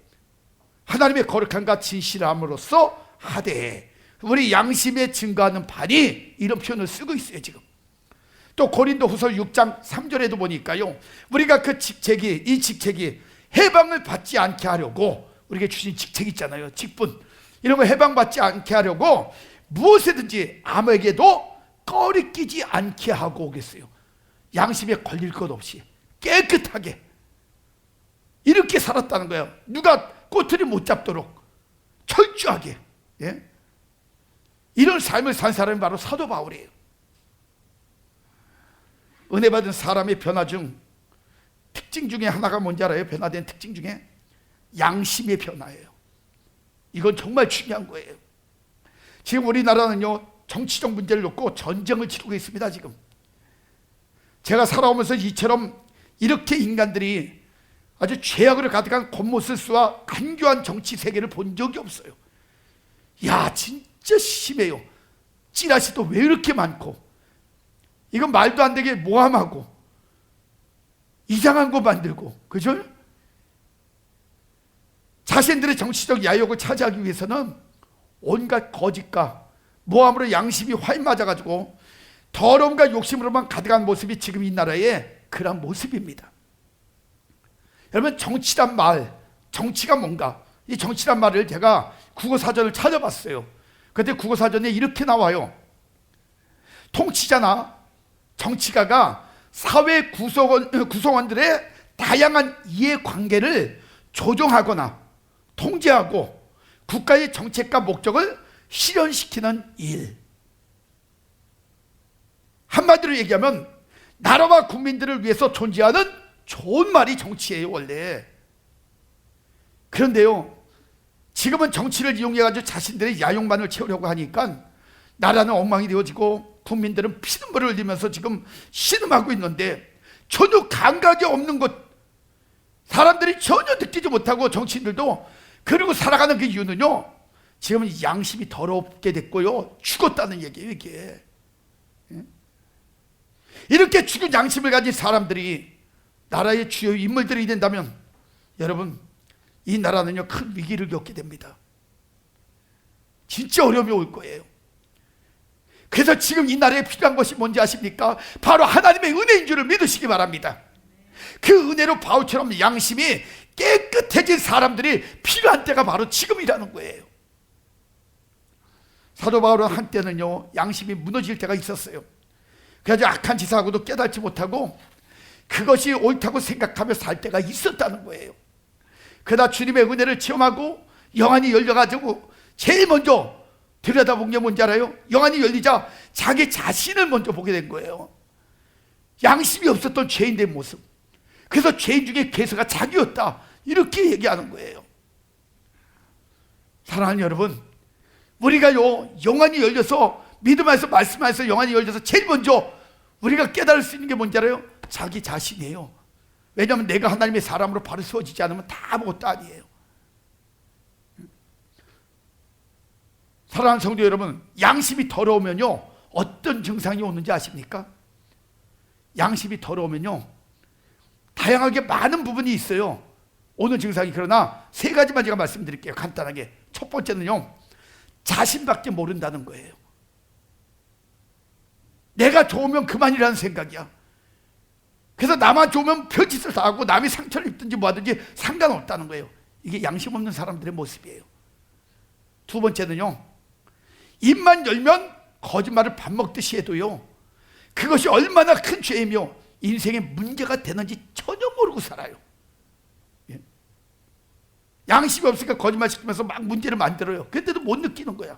하나님의 거룩함과 진실함으로써 하되 우리 양심에 증거하는 바니, 이런 표현을 쓰고 있어요. 지금 또 고린도 후서 6장 3절에도 보니까요, 우리가 그 직책이, 이 직책이 해방을 받지 않게 하려고, 우리에게 주신 직책 있잖아요, 직분, 이런 거 해방받지 않게 하려고 무엇이든지 아무에게도 꺼리끼지 않게 하고 오겠어요. 양심에 걸릴 것 없이 깨끗하게 이렇게 살았다는 거예요. 누가 꼬투리 못 잡도록 철저하게. 예? 이런 삶을 산 사람이 바로 사도 바울이에요. 은혜 받은 사람의 변화 중 특징 중에 하나가 뭔지 알아요? 변화된 특징 중에 양심의 변화예요. 이건 정말 중요한 거예요. 지금 우리나라는요, 정치적 문제를 놓고 전쟁을 치르고 있습니다. 지금 제가 살아오면서 이처럼 이렇게 인간들이 아주 죄악으로 가득한 겉모습과 간교한 정치 세계를 본 적이 없어요. 야, 진짜 심해요. 찌라시도 왜 이렇게 많고, 이건 말도 안 되게 모함하고 이상한 거 만들고, 그죠? 자신들의 정치적 야욕을 차지하기 위해서는 온갖 거짓과 모함으로 양심이 화인 맞아가지고 더러움과 욕심으로만 가득한 모습이 지금 이 나라의 그런 모습입니다. 여러분, 정치란 말, 정치가 뭔가, 이 정치란 말을 제가 국어사전을 찾아봤어요. 그때 국어사전에 이렇게 나와요. 통치자나 정치가가 사회 구성원들의 다양한 이해관계를 조정하거나 통제하고 국가의 정책과 목적을 실현시키는 일. 한마디로 얘기하면 나라와 국민들을 위해서 존재하는 좋은 말이 정치예요, 원래. 그런데요, 지금은 정치를 이용해가지고 자신들의 야욕만을 채우려고 하니까 나라는 엉망이 되어지고 국민들은 피눈물을 흘리면서 지금 신음하고 있는데, 전혀 감각이 없는 것, 사람들이 전혀 느끼지 못하고 정치인들도 그러고 살아가는 그 이유는요, 지금은 양심이 더럽게 됐고요, 죽었다는 얘기예요, 이게. 이렇게 죽은 양심을 가진 사람들이 나라의 주요 인물들이 된다면 여러분, 이 나라는요 큰 위기를 겪게 됩니다. 진짜 어려움이 올 거예요. 그래서 지금 이 나라에 필요한 것이 뭔지 아십니까? 바로 하나님의 은혜인 줄을 믿으시기 바랍니다. 그 은혜로 바울처럼 양심이 깨끗해진 사람들이 필요한 때가 바로 지금이라는 거예요. 사도 바울은 한때는요 양심이 무너질 때가 있었어요. 그래서 악한 짓하고도 깨닫지 못하고 그것이 옳다고 생각하며 살 때가 있었다는 거예요. 그러다 주님의 은혜를 체험하고 영안이 열려가지고 제일 먼저 들여다본 게 뭔지 알아요? 영안이 열리자 자기 자신을 먼저 보게 된 거예요. 양심이 없었던 죄인의 모습. 그래서 죄인 중에 괴수가 자기였다, 이렇게 얘기하는 거예요. 사랑하는 여러분, 우리가요 영안이 열려서, 믿음 안에서 말씀 안에서 영안이 열려서 제일 먼저 우리가 깨달을 수 있는 게 뭔지 알아요? 자기 자신이에요. 왜냐하면 내가 하나님의 사람으로 바로 세워지지 않으면 다 아무것도 아니에요. 사랑하는 성도 여러분, 양심이 더러우면요 어떤 증상이 오는지 아십니까? 양심이 더러우면요 다양하게 많은 부분이 있어요. 오는 증상이. 그러나 세 가지만 제가 말씀드릴게요, 간단하게. 첫 번째는요, 자신밖에 모른다는 거예요. 내가 좋으면 그만이라는 생각이야. 그래서 나만 좋으면 별짓을 다 하고 남이 상처를 입든지 뭐하든지 상관없다는 거예요. 이게 양심 없는 사람들의 모습이에요. 두 번째는요, 입만 열면 거짓말을 밥 먹듯이 해도요 그것이 얼마나 큰 죄이며 인생에 문제가 되는지 전혀 모르고 살아요. 예? 양심이 없으니까 거짓말 시키면서 막 문제를 만들어요. 그런데도 못 느끼는 거야.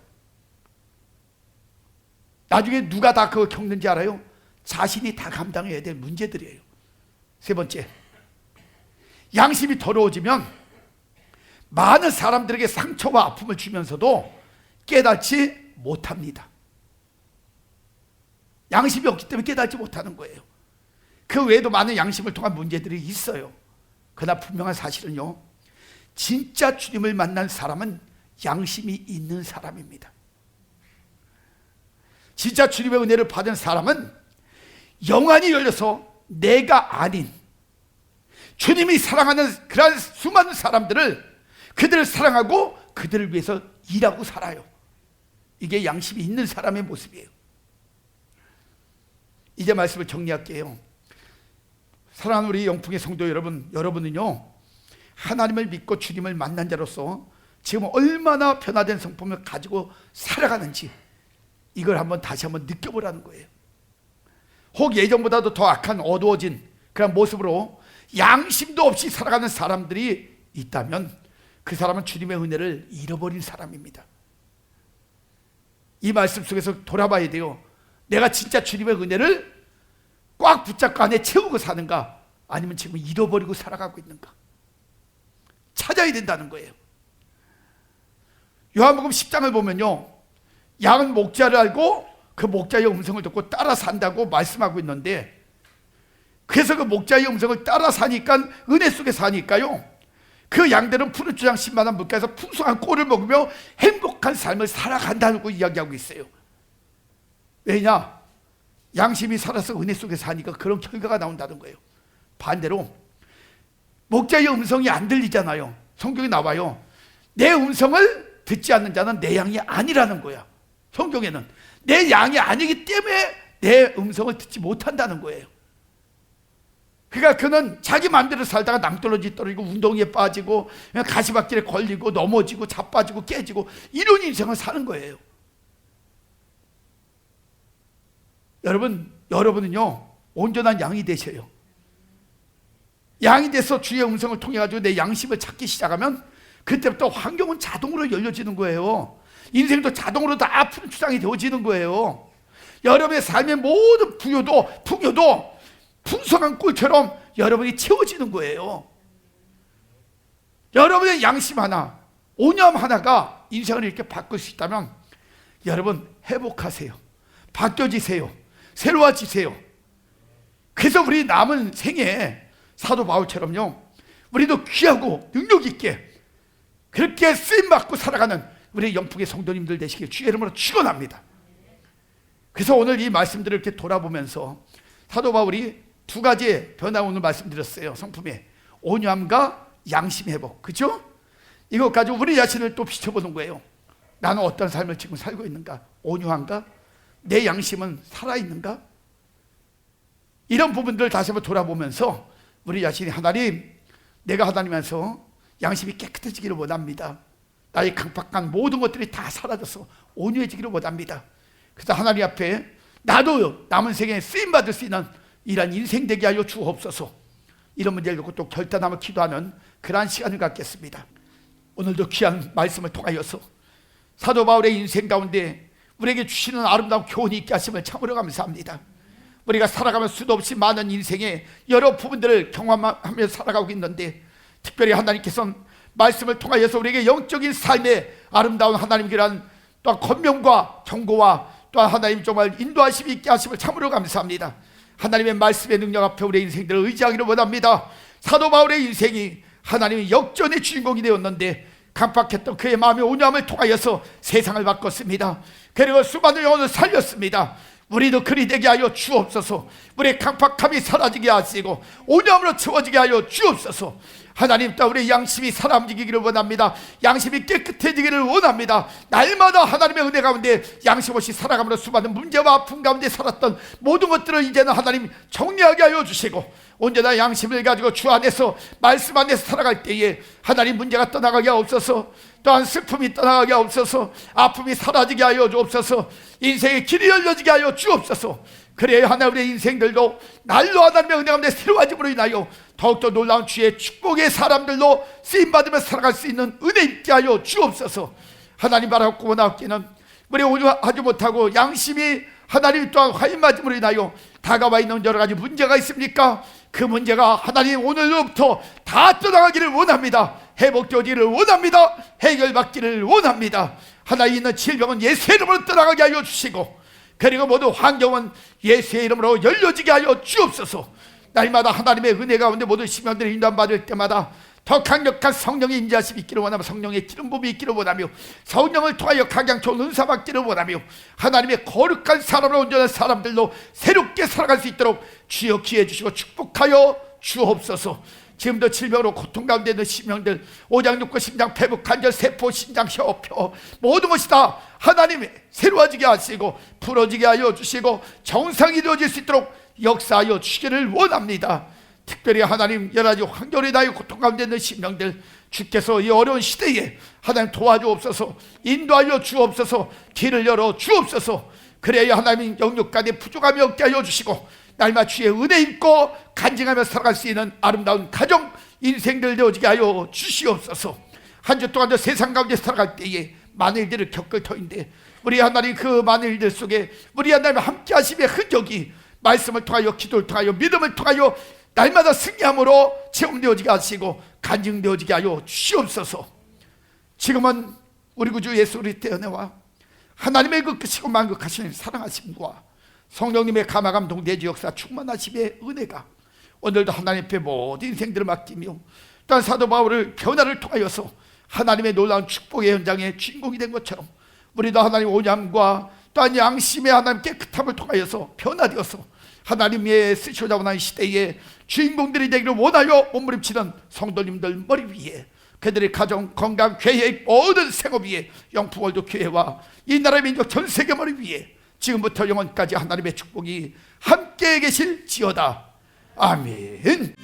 나중에 누가 다 그거 겪는지 알아요? 자신이 다 감당해야 될 문제들이에요. 세 번째, 양심이 더러워지면 많은 사람들에게 상처와 아픔을 주면서도 깨닫지 못합니다. 양심이 없기 때문에 깨닫지 못하는 거예요. 그 외에도 많은 양심을 통한 문제들이 있어요. 그러나 분명한 사실은요, 진짜 주님을 만난 사람은 양심이 있는 사람입니다. 진짜 주님의 은혜를 받은 사람은 영안이 열려서 내가 아닌 주님이 사랑하는 그런 수많은 사람들을, 그들을 사랑하고 그들을 위해서 일하고 살아요. 이게 양심이 있는 사람의 모습이에요. 이제 말씀을 정리할게요. 사랑하는 우리 영풍의 성도 여러분, 여러분은요 하나님을 믿고 주님을 만난 자로서 지금 얼마나 변화된 성품을 가지고 살아가는지 이걸 다시 한번 느껴보라는 거예요. 혹 예전보다도 더 악한 어두워진 그런 모습으로 양심도 없이 살아가는 사람들이 있다면 그 사람은 주님의 은혜를 잃어버린 사람입니다. 이 말씀 속에서 돌아봐야 돼요. 내가 진짜 주님의 은혜를 꽉 붙잡고 안에 채우고 사는가, 아니면 지금 잃어버리고 살아가고 있는가 찾아야 된다는 거예요. 요한복음 10장을 보면요, 양은 목자를 알고 그 목자의 음성을 듣고 따라 산다고 말씀하고 있는데, 그래서 그 목자의 음성을 따라 사니까, 은혜 속에 사니까요, 그 양들은 푸른 주장 10만원 물가에서 풍성한 꼴을 먹으며 행복한 삶을 살아간다고 이야기하고 있어요. 왜냐? 양심이 살아서 은혜 속에 사니까 그런 결과가 나온다는 거예요. 반대로 목자의 음성이 안 들리잖아요. 성경에 나와요. 내 음성을 듣지 않는 자는 내 양이 아니라는 거야. 성경에는 내 양이 아니기 때문에 내 음성을 듣지 못한다는 거예요. 그러니까 그는 자기 마음대로 살다가 낭떠러지 떨어지고 운동에 빠지고 가시밭길에 걸리고 넘어지고 자빠지고 깨지고 이런 인생을 사는 거예요. 여러분은요 온전한 양이 되셔요. 양이 돼서 주의 음성을 통해 가지고 내 양심을 찾기 시작하면 그때부터 환경은 자동으로 열려지는 거예요. 인생도 자동으로 다 푸른 추상이 되어지는 거예요. 여러분의 삶의 모든 풍요도 풍성한 꿀처럼 여러분이 채워지는 거예요. 여러분의 양심 하나, 오념 하나가 인생을 이렇게 바꿀 수 있다면 여러분 회복하세요. 바뀌어지세요. 새로워지세요. 그래서 우리 남은 생에 사도 바울처럼요 우리도 귀하고 능력 있게 그렇게 쓰임받고 살아가는 우리 영풍의 성도님들 되시길 주의 이름으로 축원합니다. 그래서 오늘 이 말씀들을 이렇게 돌아보면서 사도 바울이 두 가지의 변화 오늘 말씀드렸어요. 성품에 온유함과 양심 회복, 그죠? 이것 가지고 우리 자신을 또 비춰보는 거예요. 나는 어떤 삶을 지금 살고 있는가? 온유한가? 내 양심은 살아있는가? 이런 부분들을 다시 한번 돌아보면서 우리 자신이 하나님, 내가 하나님에서 양심이 깨끗해지기를 원합니다. 나의 강팍한 모든 것들이 다 사라져서 온유해지기를 원합니다. 그래서 하나님 앞에 나도 남은 생에 쓰임받을 수 있는 이런 인생 되게 하여 주옵소서. 이런 문제를 놓고 또 결단하며 기도하는 그러한 시간을 갖겠습니다. 오늘도 귀한 말씀을 통하여서 사도 바울의 인생 가운데 우리에게 주시는 아름다운 교훈이 있게 하심을 참으로 감사합니다. 우리가 살아가면 수도 없이 많은 인생의 여러 부분들을 경험하며 살아가고 있는데 특별히 하나님께서는 말씀을 통하여서 우리에게 영적인 삶의 아름다운 하나님께란 또한 권명과 경고와 또한 하나님 정말 인도하심이 있게 하심을 참으로 감사합니다. 하나님의 말씀의 능력 앞에 우리의 인생들을 의지하기를 원합니다. 사도 바울의 인생이 하나님의 역전의 주인공이 되었는데 강팍했던 그의 마음의 온유함을 통하여서 세상을 바꿨습니다. 그리고 수많은 영혼을 살렸습니다. 우리도 그리 되게 하여 주옵소서. 우리의 강팍함이 사라지게 하시고 온유함으로 채워지게 하여 주옵소서. 하나님 또 우리의 양심이 살아 움직이기를 원합니다. 양심이 깨끗해지기를 원합니다. 날마다 하나님의 은혜 가운데 양심 없이 살아감으로 수많은 문제와 아픔 가운데 살았던 모든 것들을 이제는 하나님 정리하게 하여 주시고 언제나 양심을 가지고 주 안에서 말씀 안에서 살아갈 때에 하나님 문제가 떠나가게 하옵소서. 또한 슬픔이 떠나가게 하옵소서. 아픔이 사라지게 하여 주옵소서. 인생의 길이 열려지게 하여 주옵소서. 그래야 하나 우리의 인생들도 날로 하나님의 은혜 가운데 새로워짐으로 인하여 더욱더 놀라운 주의 축복의 사람들로 쓰임받으며 살아갈 수 있는 은혜 있게 하여 주옵소서. 하나님 바라고 원하옵기는 우리 온유하지 못하고 양심이 하나님 또한 화인맞음으로 인하여 다가와 있는 여러 가지 문제가 있습니까? 그 문제가 하나님 오늘로부터 다 떠나가기를 원합니다. 회복되기를 원합니다. 해결받기를 원합니다. 하나님 있는 질병은 예수의 이름으로 떠나가게 하여 주시고 그리고 모두 환경은 예수의 이름으로 열려지게 하여 주옵소서. 날마다 하나님의 은혜 가운데 모든 심령들이 인도받을 때마다 더 강력한 성령의 임재하심이 있기를 원하며 성령의 기름 부음이 있기를 원하며 성령을 통하여 각양 좋은 은사 받기를 원하며 하나님의 거룩한 사람으로 온전한 사람들로 새롭게 살아갈 수 있도록 주여 기회해 주시고 축복하여 주옵소서. 지금도 질병으로 고통 가운데 있는 심령들 오장 육구 심장 폐부 관절 세포 신장 혀표 모든 것이 다 하나님의 새로워지게 하시고 풀어지게 하여 주시고 정상이 되어질 수 있도록 역사하여 주시기를 원합니다. 특별히 하나님 여러 가지 환경에 대하여 고통 가운데 있는 심령들 주께서 이 어려운 시대에 하나님 도와주옵소서. 인도하여 주옵소서. 길을 열어 주옵소서. 그래야 하나님 영육 가운데 부족함이 없게 하여 주시고 날마다 주의 은혜 있고 간증하며 살아갈 수 있는 아름다운 가정 인생들 되어지게 하여 주시옵소서. 한 주 동안도 세상 가운데 살아갈 때에 많은 일들을 겪을 터인데 우리 하나님 그 많은 일들 속에 우리 하나님 함께 하심의 흔적이 말씀을 통하여 기도를 통하여 믿음을 통하여 날마다 승리함으로 체험되어지게 하시고 간증되어지게 하여 주시옵소서. 지금은 우리 구주 예수 그리스도의 은혜와 하나님의 그 크시고 만극하시는 사랑하심과 성령님의 감화감동 대주 역사 충만하심의 은혜가 오늘도 하나님 앞에 모든 인생들을 맡기며 또한 사도 바울을 변화를 통하여서 하나님의 놀라운 축복의 현장의 주인공이 된 것처럼 우리도 하나님 온유함과 또한 양심의 하나님 깨끗함을 통하여서 변화되어서 하나님의 쓰시고자 원하는 시대에 주인공들이 되기를 원하여 몸부림치는 성도님들 머리 위에, 그들의 가정, 건강, 계획, 모든 생업 위에 영풍월드 교회와 이 나라의 민족 전 세계 머리 위에 지금부터 영원까지 하나님의 축복이 함께 계실지어다. 아멘.